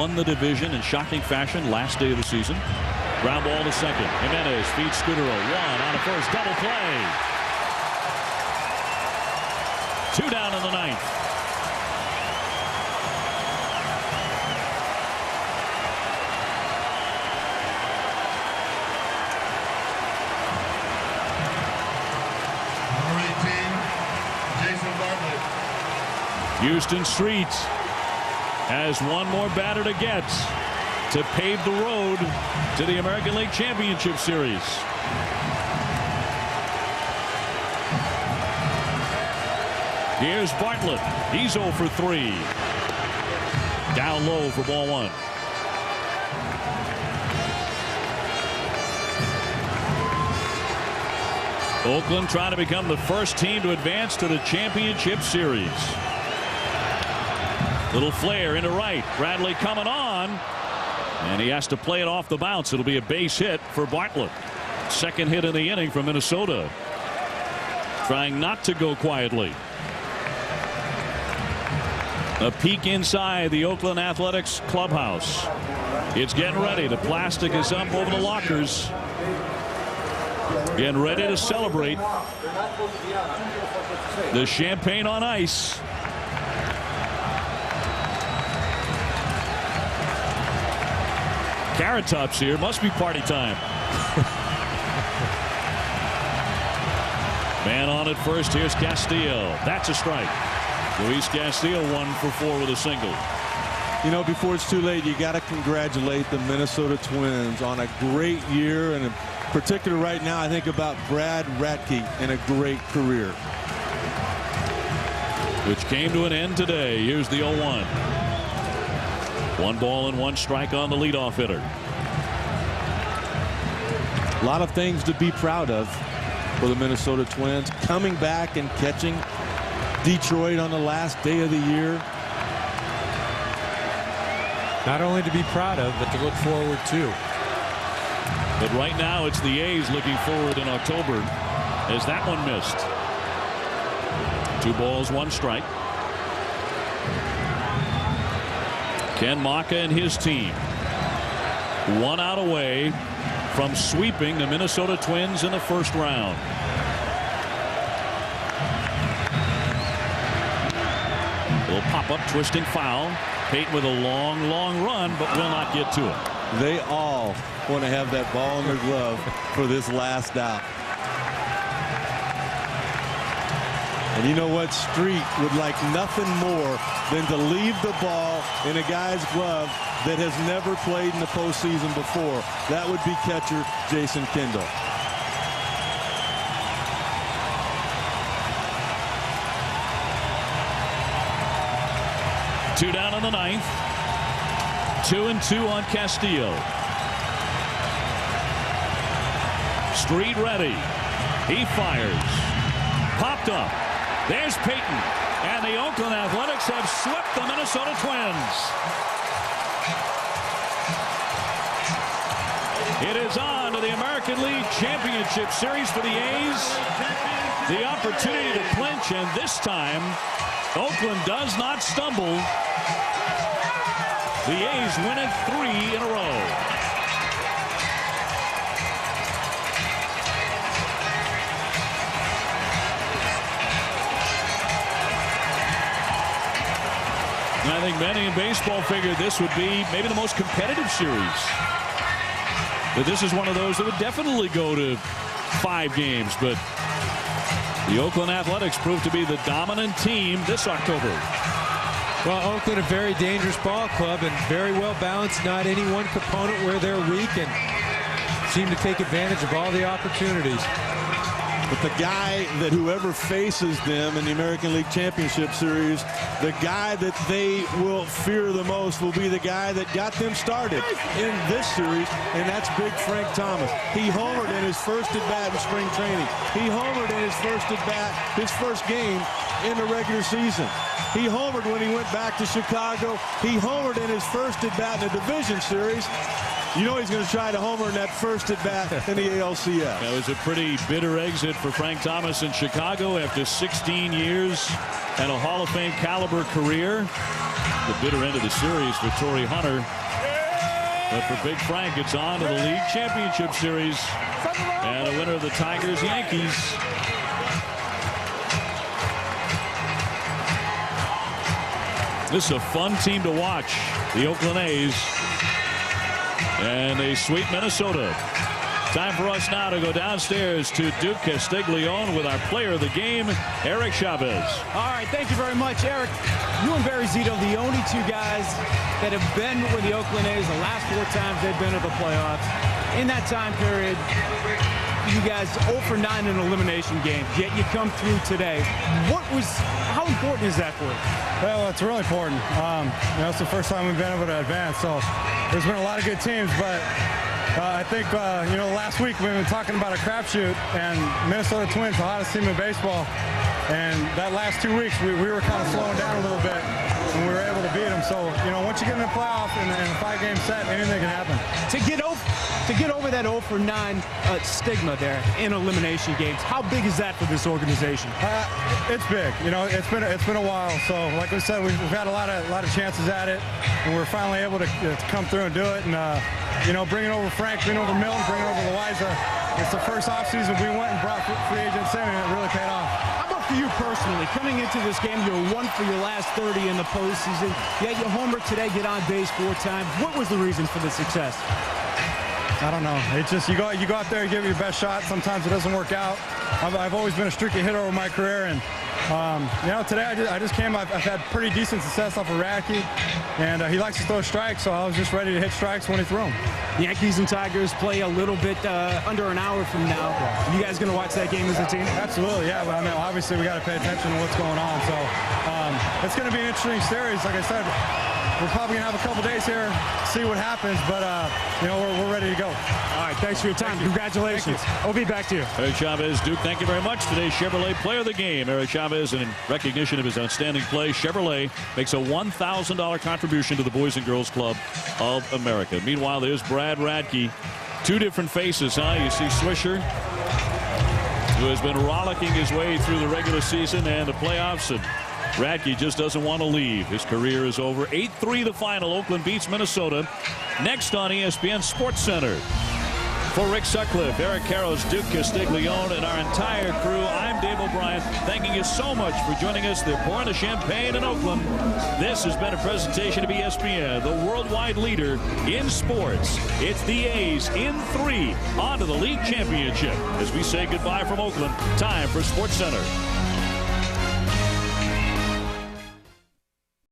won the division in shocking fashion last day of the season. Ground ball to second. Jimenez feeds Scudero. One on a first. Double play. 2 down in the ninth. Houston Streets has one more batter to get to pave the road to the American League Championship Series. Here's Bartlett. He's 0 for 3. Down low for ball 1. Oakland trying to become the first team to advance to the Championship Series. Little flare into right. Bradley coming on. And he has to play it off the bounce. It'll be a base hit for Bartlett. Second hit in the inning from Minnesota. Trying not to go quietly. A peek inside the Oakland Athletics clubhouse. It's getting ready. The plastic is up over the lockers. Getting ready to celebrate. The champagne on ice. Carrot Top's here. Must be party time. Man on at first. Here's Castillo. That's a strike. Luis Castillo 1 for 4 with a single. You know, before it's too late, you got to congratulate the Minnesota Twins on a great year, and in particular right now I think about Brad Ratkovic and a great career. Which came to an end today. Here's the 0-1. 1 ball and 1 strike on the leadoff hitter. A lot of things to be proud of for the Minnesota Twins. Coming back and catching Detroit on the last day of the year. Not only to be proud of, but to look forward to. But right now it's the A's looking forward in October as that one missed. 2 balls, 1 strike. Ken Maka and his team 1 out away from sweeping the Minnesota Twins in the first round. Little pop-up twisting foul. Peyton with a long run, but will not get to it. They all want to have that ball in their glove for this last out. And you know what? Street would like nothing more than to leave the ball in a guy's glove that has never played in the postseason before. That would be catcher Jason Kendall. Two down in the ninth. 2-2 on Castillo. Street ready. He fires. Popped up. There's Peyton. And the Oakland Athletics have swept the Minnesota Twins. It is on to the American League Championship Series for the A's. The opportunity to clinch, and this time Oakland does not stumble. The A's win it 3 in a row. And I think many in baseball figured this would be maybe the most competitive series. But this is one of those that would definitely go to 5 games. But the Oakland Athletics proved to be the dominant team this October. Well, Oakland, a very dangerous ball club and very well balanced. Not any one component where they're weak, and seem to take advantage of all the opportunities. But the guy that whoever faces them in the American League Championship Series, the guy that they will fear the most will be the guy that got them started in this series, and that's Big Frank Thomas. He homered in his first at-bat in spring training. He homered in his first at-bat, his first game in the regular season. He homered when he went back to Chicago. He homered in his first at-bat in the division series. You know he's going to try to homer in that first at-bat in the ALCS. That was a pretty bitter exit for Frank Thomas in Chicago after 16 years and a Hall of Fame caliber career. the bitter end of the series for Torrey Hunter. But for Big Frank, it's on to the league championship series. And a winner of the Tigers-Yankees. This is a fun team to watch. The Oakland A's. And they sweep Minnesota. Time for us now to go downstairs to Duke Castiglione with our player of the game, Eric Chavez. All right, thank you very much, Eric. You and Barry Zito, the only two guys that have been with the Oakland A's the last 4 times they've been to the playoffs. In that time period, you guys 0 for 9 in elimination games, yet you come through today. How important is that for you? Well, it's really important. It's the first time we've been able to advance, so there's been a lot of good teams, but I think, last week we've been talking about a crapshoot, and Minnesota Twins, the hottest team in baseball, and that last 2 weeks we were kind of slowing down a little bit, and we were able to beat them. So, once you get in the playoff in a 5-game set, anything can happen. To get over that 0 for 9 stigma there in elimination games, how big is that for this organization? It's big. It's been a while. So, like we said, we've had a lot of chances at it, and we're finally able to come through and do it. And bringing over Frank, bringing over Milton, bringing over Loiza. It's the first offseason we went and brought free agents in, and it really paid off. How about for you personally? Coming into this game, you're 1 for your last 30 in the postseason. Yet you homer today, get on base 4 times. What was the reason for the success? I don't know. It's just you go out there and give it your best shot. Sometimes it doesn't work out. I've always been a streaky hitter over my career, and today I just came. I've had pretty decent success off of Ratkovic, and he likes to throw strikes, so I was just ready to hit strikes when he threw them. Yankees and Tigers play a little bit under an hour from now. You guys going to watch that game as a team? Absolutely, yeah. But, obviously we got to pay attention to what's going on. So it's going to be an interesting series. Like I said, we're probably going to have a couple days here, see what happens, but we're ready to go. All right, thanks for your time. Congratulations. I'll be back to you. Eric Chavez, Duke, thank you very much. Today's Chevrolet Player of the Game. Eric Chavez, and in recognition of his outstanding play, Chevrolet makes a $1,000 contribution to the Boys and Girls Club of America. Meanwhile, there's Brad Radke. 2 different faces, huh? You see Swisher, who has been rollicking his way through the regular season and the playoffs, and Radke just doesn't want to leave. His career is over. 8-3 the final. Oakland beats Minnesota. Next on ESPN SportsCenter. For Rick Sutcliffe, Eric Karros, Duke Castiglione, and our entire crew, I'm Dave O'Brien, thanking you so much for joining us. They're pouring the champagne in Oakland. This has been a presentation of ESPN, the worldwide leader in sports. It's the A's in 3 on to the league championship. As we say goodbye from Oakland, time for SportsCenter.